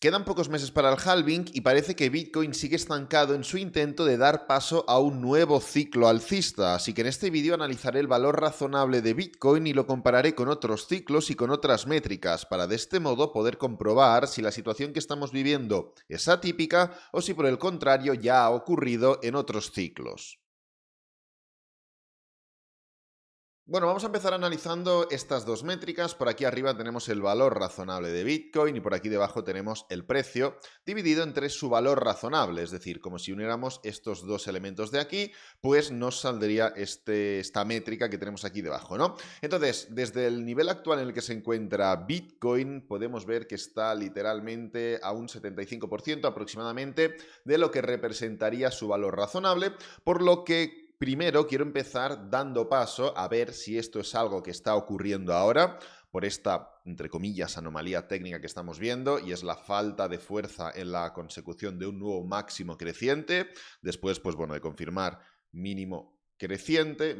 Quedan pocos meses para el halving y parece que Bitcoin sigue estancado en su intento de dar paso a un nuevo ciclo alcista, así que en este vídeo analizaré el valor razonable de Bitcoin y lo compararé con otros ciclos y con otras métricas, para de este modo poder comprobar si la situación que estamos viviendo es atípica o si por el contrario ya ha ocurrido en otros ciclos. Bueno, vamos a empezar analizando estas dos métricas. Por aquí arriba tenemos el valor razonable de Bitcoin y por aquí debajo tenemos el precio dividido entre su valor razonable. Es decir, como si uniéramos estos dos elementos de aquí, pues nos saldría esta métrica que tenemos aquí debajo, ¿no? Entonces, desde el nivel actual en el que se encuentra Bitcoin, podemos ver que está literalmente a un 75% aproximadamente de lo que representaría su valor razonable, por lo que primero quiero empezar dando paso a ver si esto es algo que está ocurriendo ahora por esta, entre comillas, anomalía técnica que estamos viendo, y es la falta de fuerza en la consecución de un nuevo máximo creciente, después, pues bueno, de confirmar mínimo creciente,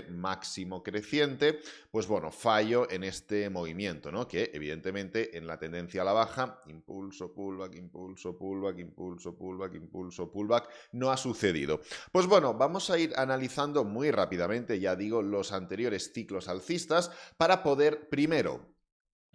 máximo creciente, pues bueno, fallo en este movimiento, ¿no? Que evidentemente en la tendencia a la baja, impulso, pullback, impulso, pullback, impulso, pullback, impulso, pullback, no ha sucedido. Pues bueno, vamos a ir analizando muy rápidamente, ya digo, los anteriores ciclos alcistas para poder, primero,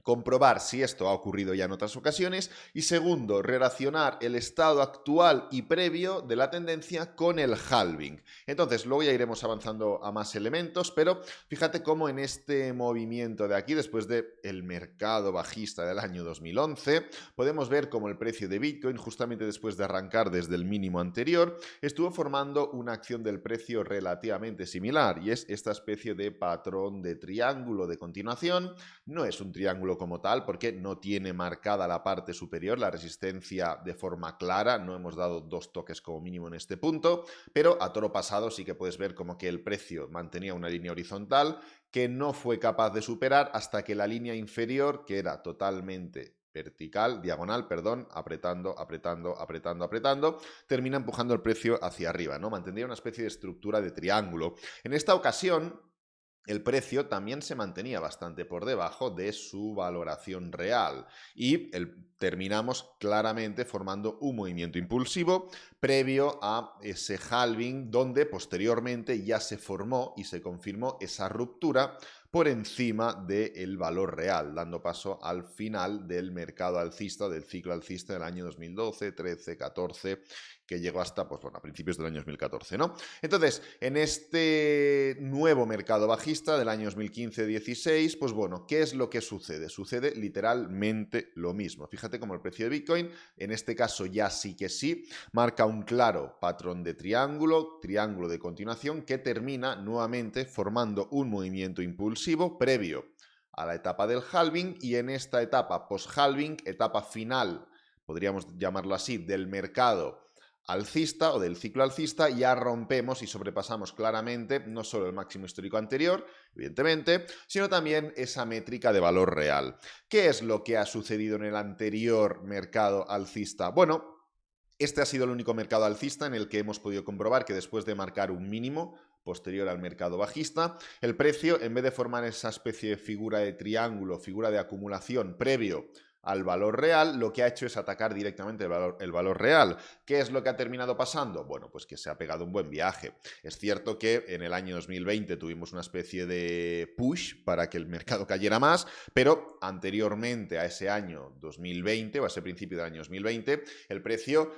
comprobar si esto ha ocurrido ya en otras ocasiones y segundo, relacionar el estado actual y previo de la tendencia con el halving. Entonces, luego ya iremos avanzando a más elementos, pero fíjate cómo en este movimiento de aquí, después del mercado bajista del año 2011, podemos ver cómo el precio de Bitcoin, justamente después de arrancar desde el mínimo anterior, estuvo formando una acción del precio relativamente similar, y es esta especie de patrón de triángulo de continuación. No es un triángulo como tal porque no tiene marcada la parte superior, la resistencia de forma clara, no hemos dado dos toques como mínimo en este punto, pero a toro pasado sí que puedes ver como que el precio mantenía una línea horizontal que no fue capaz de superar hasta que la línea inferior, que era totalmente diagonal, apretando, termina empujando el precio hacia arriba, ¿no? Mantendría una especie de estructura de triángulo. En esta ocasión, el precio también se mantenía bastante por debajo de su valoración real y terminamos claramente formando un movimiento impulsivo previo a ese halving, donde posteriormente ya se formó y se confirmó esa ruptura por encima del valor real, dando paso al final del mercado alcista, del ciclo alcista del año 2012, 13, 14, que llegó hasta, pues bueno, a principios del año 2014, ¿no? Entonces, en este nuevo mercado bajista del año 2015-16, pues bueno, ¿qué es lo que sucede? Sucede literalmente lo mismo. Fíjate cómo el precio de Bitcoin, en este caso ya sí que sí, marca un claro patrón de triángulo de continuación, que termina nuevamente formando un movimiento impulsivo previo a la etapa del halving, y en esta etapa post-halving, etapa final, podríamos llamarlo así, del mercado alcista o del ciclo alcista, ya rompemos y sobrepasamos claramente no solo el máximo histórico anterior, evidentemente, sino también esa métrica de valor real. ¿Qué es lo que ha sucedido en el anterior mercado alcista? Bueno, este ha sido el único mercado alcista en el que hemos podido comprobar que después de marcar un mínimo posterior al mercado bajista, el precio, en vez de formar esa especie de figura de triángulo, figura de acumulación previo al valor real, lo que ha hecho es atacar directamente el valor real. ¿Qué es lo que ha terminado pasando? Bueno, pues que se ha pegado un buen viaje. Es cierto que en el año 2020 tuvimos una especie de push para que el mercado cayera más, pero anteriormente a ese año 2020 o a ese principio del año 2020, el precio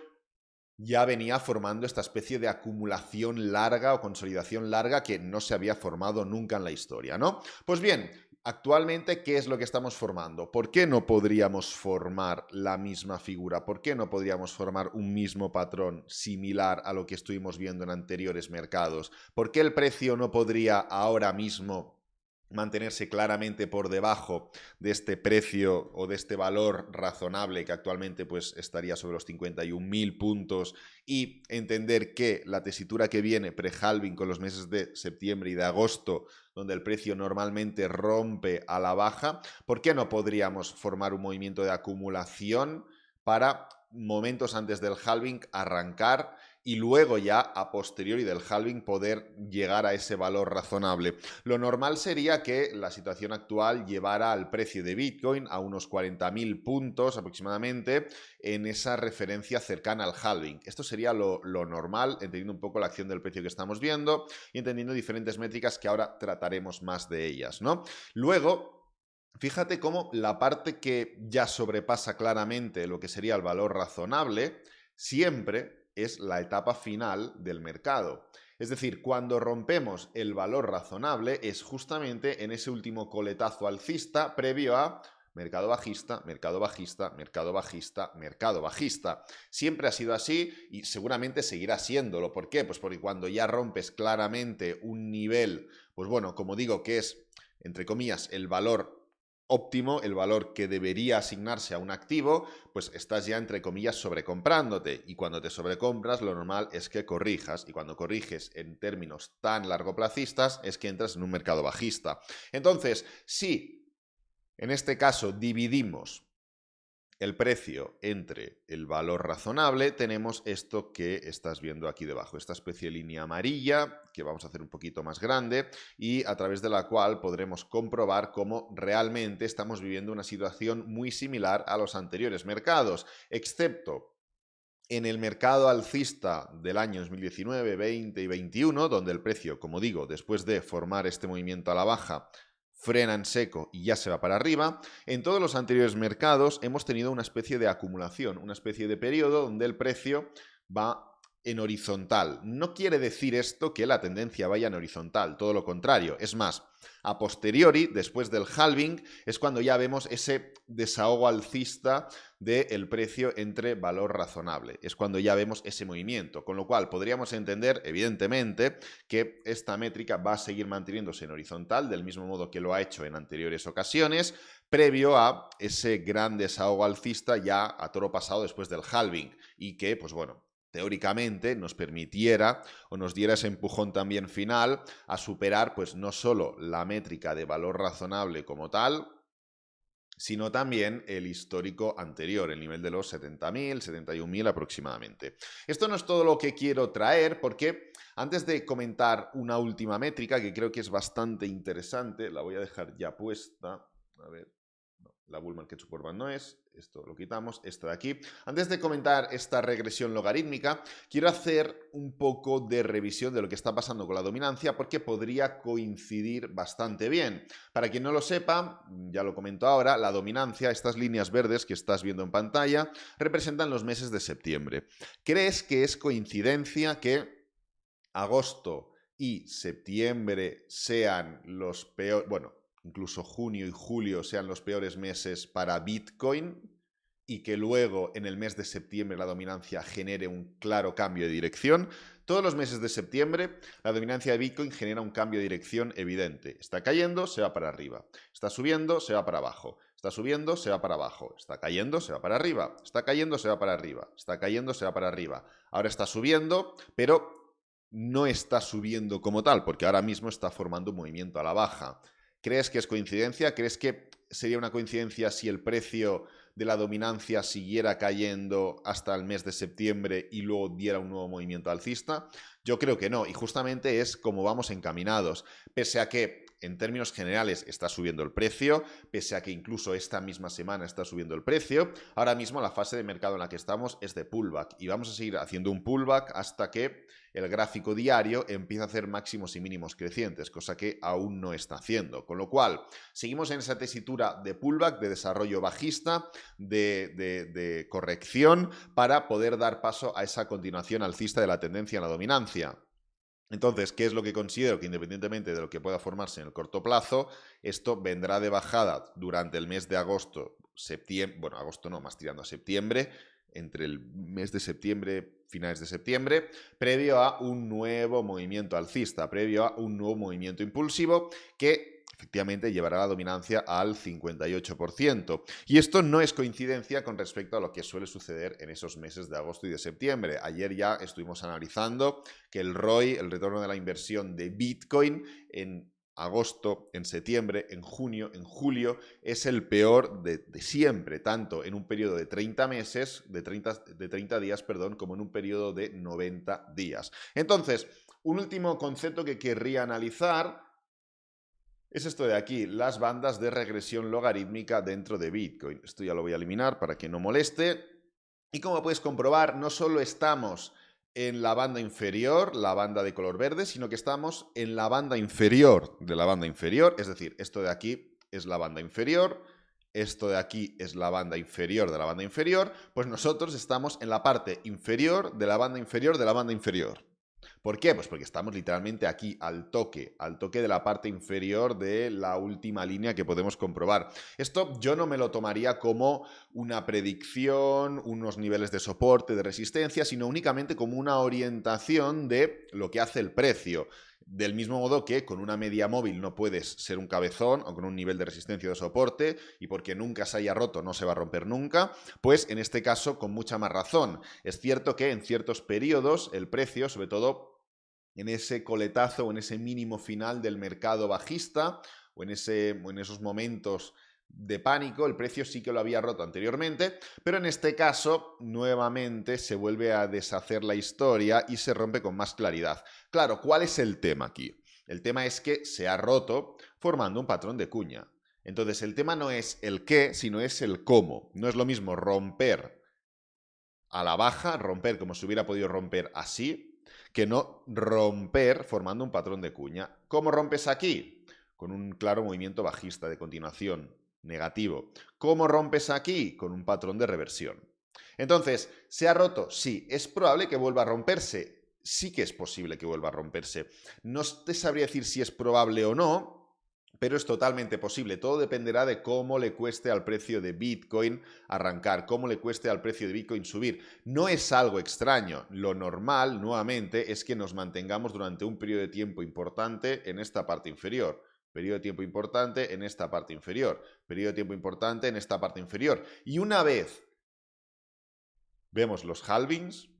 ya venía formando esta especie de acumulación larga o consolidación larga que no se había formado nunca en la historia, ¿no? Pues bien, actualmente, ¿qué es lo que estamos formando? ¿Por qué no podríamos formar la misma figura? ¿Por qué no podríamos formar un mismo patrón similar a lo que estuvimos viendo en anteriores mercados? ¿Por qué el precio no podría ahora mismo mantenerse claramente por debajo de este precio o de este valor razonable que actualmente pues estaría sobre los 51.000 puntos, y entender que la tesitura que viene pre-halving con los meses de septiembre y de agosto, donde el precio normalmente rompe a la baja? ¿Por qué no podríamos formar un movimiento de acumulación para momentos antes del halving arrancar y luego ya a posteriori del halving poder llegar a ese valor razonable. Lo normal sería que la situación actual llevara al precio de Bitcoin a unos 40.000 puntos aproximadamente en esa referencia cercana al halving. Esto sería lo normal, entendiendo un poco la acción del precio que estamos viendo y entendiendo diferentes métricas que ahora trataremos más de ellas, ¿no? Luego, fíjate cómo la parte que ya sobrepasa claramente lo que sería el valor razonable siempre es la etapa final del mercado. Es decir, cuando rompemos el valor razonable es justamente en ese último coletazo alcista previo a mercado bajista, mercado bajista, mercado bajista, mercado bajista. Siempre ha sido así y seguramente seguirá siéndolo. ¿Por qué? Pues porque cuando ya rompes claramente un nivel, pues bueno, como digo, que es, entre comillas, el valor óptimo, el valor que debería asignarse a un activo, pues estás ya, entre comillas, sobrecomprándote. Y cuando te sobrecompras, lo normal es que corrijas. Y cuando corriges en términos tan largoplacistas, es que entras en un mercado bajista. Entonces, si en este caso dividimos el precio entre el valor razonable, tenemos esto que estás viendo aquí debajo, esta especie de línea amarilla que vamos a hacer un poquito más grande y a través de la cual podremos comprobar cómo realmente estamos viviendo una situación muy similar a los anteriores mercados, excepto en el mercado alcista del año 2019, 20 y 21, donde el precio, como digo, después de formar este movimiento a la baja, frena en seco y ya se va para arriba. En todos los anteriores mercados hemos tenido una especie de acumulación, una especie de periodo donde el precio va en horizontal. No quiere decir esto que la tendencia vaya en horizontal, todo lo contrario. Es más, a posteriori, después del halving, es cuando ya vemos ese desahogo alcista del precio entre valor razonable. Es cuando ya vemos ese movimiento, con lo cual podríamos entender, evidentemente, que esta métrica va a seguir manteniéndose en horizontal, del mismo modo que lo ha hecho en anteriores ocasiones, previo a ese gran desahogo alcista ya a toro pasado después del halving, y que, pues bueno, teóricamente nos permitiera o nos diera ese empujón también final a superar pues no solo la métrica de valor razonable como tal, sino también el histórico anterior, el nivel de los 70.000, 71.000 aproximadamente. Esto no es todo lo que quiero traer porque antes de comentar una última métrica que creo que es bastante interesante, la voy a dejar ya puesta, a ver. La Bull Market Support Band no es, esto lo quitamos, esta de aquí. Antes de comentar esta regresión logarítmica, quiero hacer un poco de revisión de lo que está pasando con la dominancia porque podría coincidir bastante bien. Para quien no lo sepa, ya lo comento ahora, la dominancia, estas líneas verdes que estás viendo en pantalla, representan los meses de septiembre. ¿Crees que es coincidencia que agosto y septiembre sean los peores, bueno, incluso junio y julio sean los peores meses para Bitcoin y que luego en el mes de septiembre la dominancia genere un claro cambio de dirección? Todos los meses de septiembre la dominancia de Bitcoin genera un cambio de dirección evidente. Está cayendo, se va para arriba. Está subiendo, se va para abajo. Está subiendo, se va para abajo. Está cayendo, se va para arriba. Está cayendo, se va para arriba. Está cayendo, se va para arriba. Ahora está subiendo, pero no está subiendo como tal, porque ahora mismo está formando un movimiento a la baja. ¿Crees que es coincidencia? ¿Crees que sería una coincidencia si el precio de la dominancia siguiera cayendo hasta el mes de septiembre y luego diera un nuevo movimiento alcista? Yo creo que no, y justamente es como vamos encaminados. Pese a que en términos generales está subiendo el precio, pese a que incluso esta misma semana está subiendo el precio, ahora mismo la fase de mercado en la que estamos es de pullback y vamos a seguir haciendo un pullback hasta que el gráfico diario empieza a hacer máximos y mínimos crecientes, cosa que aún no está haciendo. Con lo cual, seguimos en esa tesitura de pullback, de desarrollo bajista, de corrección, para poder dar paso a esa continuación alcista de la tendencia en la dominancia. Entonces, ¿qué es lo que considero? Que independientemente de lo que pueda formarse en el corto plazo, esto vendrá de bajada durante el mes de agosto, septiembre, bueno, agosto no, más tirando a septiembre, entre el mes de septiembre, finales de septiembre, previo a un nuevo movimiento alcista, previo a un nuevo movimiento impulsivo que efectivamente llevará la dominancia al 58%. Y esto no es coincidencia con respecto a lo que suele suceder en esos meses de agosto y de septiembre. Ayer ya estuvimos analizando que el ROI, el retorno de la inversión de Bitcoin, en agosto, en septiembre, en junio, en julio, es el peor de siempre, tanto en un periodo de 30 meses, de 30 días, perdón, como en un periodo de 90 días. Entonces, un último concepto que querría analizar es esto de aquí, las bandas de regresión logarítmica dentro de Bitcoin. Esto ya lo voy a eliminar para que no moleste. Y como puedes comprobar, no solo estamos en la banda inferior, la banda de color verde, sino que estamos en la banda inferior de la banda inferior, es decir, esto de aquí es la banda inferior, esto de aquí es la banda inferior de la banda inferior, pues nosotros estamos en la parte inferior de la banda inferior de la banda inferior. ¿Por qué? Pues porque estamos literalmente aquí, al toque de la parte inferior de la última línea que podemos comprobar. Esto yo no me lo tomaría como una predicción, unos niveles de soporte, de resistencia, sino únicamente como una orientación de lo que hace el precio. Del mismo modo que con una media móvil no puedes ser un cabezón o con un nivel de resistencia o de soporte, y porque nunca se haya roto no se va a romper nunca, pues en este caso con mucha más razón. Es cierto que en ciertos periodos el precio, sobre todo en ese coletazo o en ese mínimo final del mercado bajista o en esos momentos de pánico, el precio sí que lo había roto anteriormente, pero en este caso nuevamente se vuelve a deshacer la historia y se rompe con más claridad. Claro, ¿cuál es el tema aquí? El tema es que se ha roto formando un patrón de cuña. Entonces el tema no es el qué, sino es el cómo. No es lo mismo romper a la baja, romper como se hubiera podido romper así, que no romper formando un patrón de cuña. ¿Cómo rompes aquí? Con un claro movimiento bajista de continuación, negativo. ¿Cómo rompes aquí? Con un patrón de reversión. Entonces, ¿se ha roto? Sí. ¿Es probable que vuelva a romperse? Sí que es posible que vuelva a romperse. No te sabría decir si es probable o no, pero es totalmente posible. Todo dependerá de cómo le cueste al precio de Bitcoin arrancar, cómo le cueste al precio de Bitcoin subir. No es algo extraño. Lo normal, nuevamente, es que nos mantengamos durante un periodo de tiempo importante en esta parte inferior. Periodo de tiempo importante en esta parte inferior. Periodo de tiempo importante en esta parte inferior. Y una vez vemos los halvings,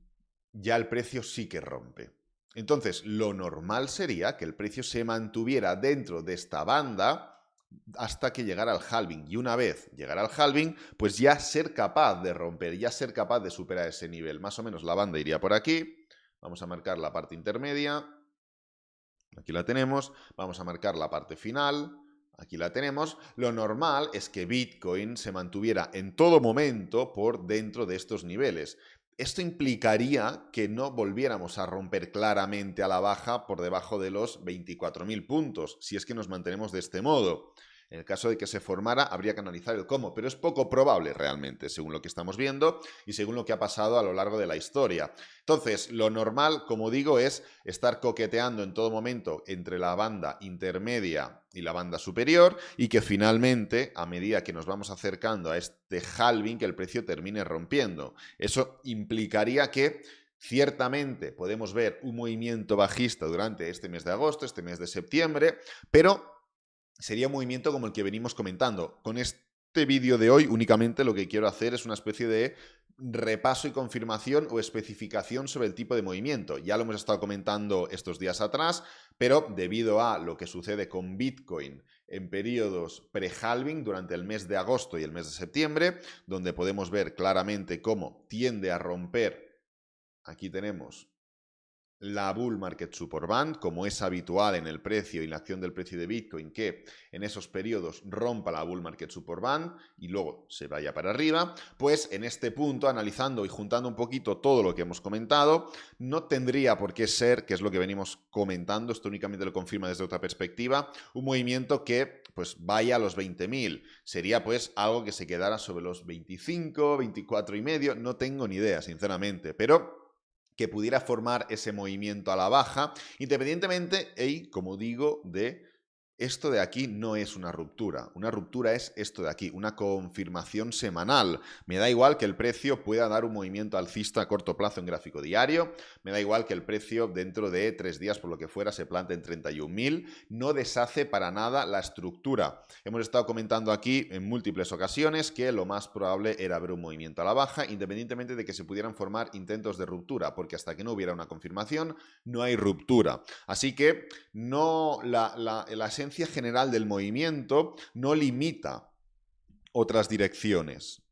ya el precio sí que rompe. Entonces, lo normal sería que el precio se mantuviera dentro de esta banda hasta que llegara al halving. Y una vez llegara al halving, pues ya ser capaz de romper, ya ser capaz de superar ese nivel. Más o menos la banda iría por aquí. Vamos a marcar la parte intermedia. Aquí la tenemos. Vamos a marcar la parte final. Aquí la tenemos. Lo normal es que Bitcoin se mantuviera en todo momento por dentro de estos niveles. Esto implicaría que no volviéramos a romper claramente a la baja por debajo de los 24.000 puntos, si es que nos mantenemos de este modo. En el caso de que se formara, habría que analizar el cómo, pero es poco probable realmente, según lo que estamos viendo y según lo que ha pasado a lo largo de la historia. Entonces, lo normal, como digo, es estar coqueteando en todo momento entre la banda intermedia y la banda superior y que finalmente, a medida que nos vamos acercando a este halving, que el precio termine rompiendo. Eso implicaría que ciertamente podemos ver un movimiento bajista durante este mes de agosto, este mes de septiembre, pero sería un movimiento como el que venimos comentando. Con este vídeo de hoy únicamente lo que quiero hacer es una especie de repaso y confirmación o especificación sobre el tipo de movimiento. Ya lo hemos estado comentando estos días atrás, pero debido a lo que sucede con Bitcoin en periodos pre-halving durante el mes de agosto y el mes de septiembre, donde podemos ver claramente cómo tiende a romper, aquí tenemos la Bull Market Support Band, como es habitual en el precio y la acción del precio de Bitcoin, que en esos periodos rompa la Bull Market Support Band y luego se vaya para arriba, pues en este punto, analizando y juntando un poquito todo lo que hemos comentado, no tendría por qué ser, que es lo que venimos comentando, esto únicamente lo confirma desde otra perspectiva, un movimiento que pues vaya a los 20.000. Sería pues algo que se quedara sobre los 25, 24 y medio, no tengo ni idea, sinceramente, pero que pudiera formar ese movimiento a la baja, independientemente, como digo, de esto de aquí no es una ruptura es esto de aquí, una confirmación semanal. Me da igual que el precio pueda dar un movimiento alcista a corto plazo en gráfico diario, me da igual que el precio dentro de 3 días, por lo que fuera, se plante en 31.000, no deshace para nada la estructura. Hemos estado comentando aquí en múltiples ocasiones que lo más probable era ver un movimiento a la baja, independientemente de que se pudieran formar intentos de ruptura, porque hasta que no hubiera una confirmación, no hay ruptura. Así que no la esencia esencia general del movimiento no limita otras direcciones.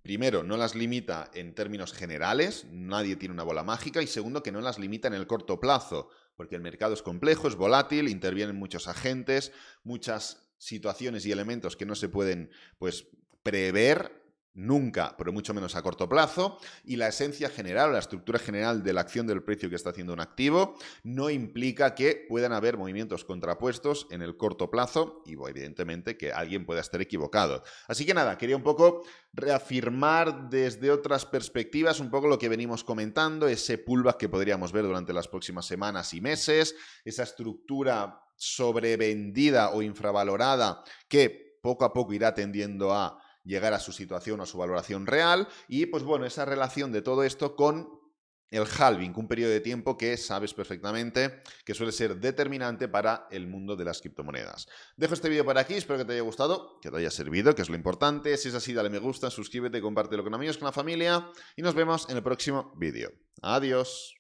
Primero, no las limita en términos generales, nadie tiene una bola mágica, y segundo, que no las limita en el corto plazo, porque el mercado es complejo, es volátil, intervienen muchos agentes, muchas situaciones y elementos que no se pueden, pues, prever nunca, pero mucho menos a corto plazo, y la esencia general, la estructura general de la acción del precio que está haciendo un activo no implica que puedan haber movimientos contrapuestos en el corto plazo y evidentemente que alguien pueda estar equivocado. Así que nada, quería un poco reafirmar desde otras perspectivas un poco lo que venimos comentando, ese pullback que podríamos ver durante las próximas semanas y meses, esa estructura sobrevendida o infravalorada que poco a poco irá tendiendo a llegar a su situación o a su valoración real, y pues bueno, esa relación de todo esto con el halving, un periodo de tiempo que sabes perfectamente que suele ser determinante para el mundo de las criptomonedas. Dejo este vídeo por aquí, espero que te haya gustado, que te haya servido, que es lo importante. Si es así, dale me gusta, suscríbete, compártelo con amigos, con la familia, y nos vemos en el próximo vídeo. Adiós.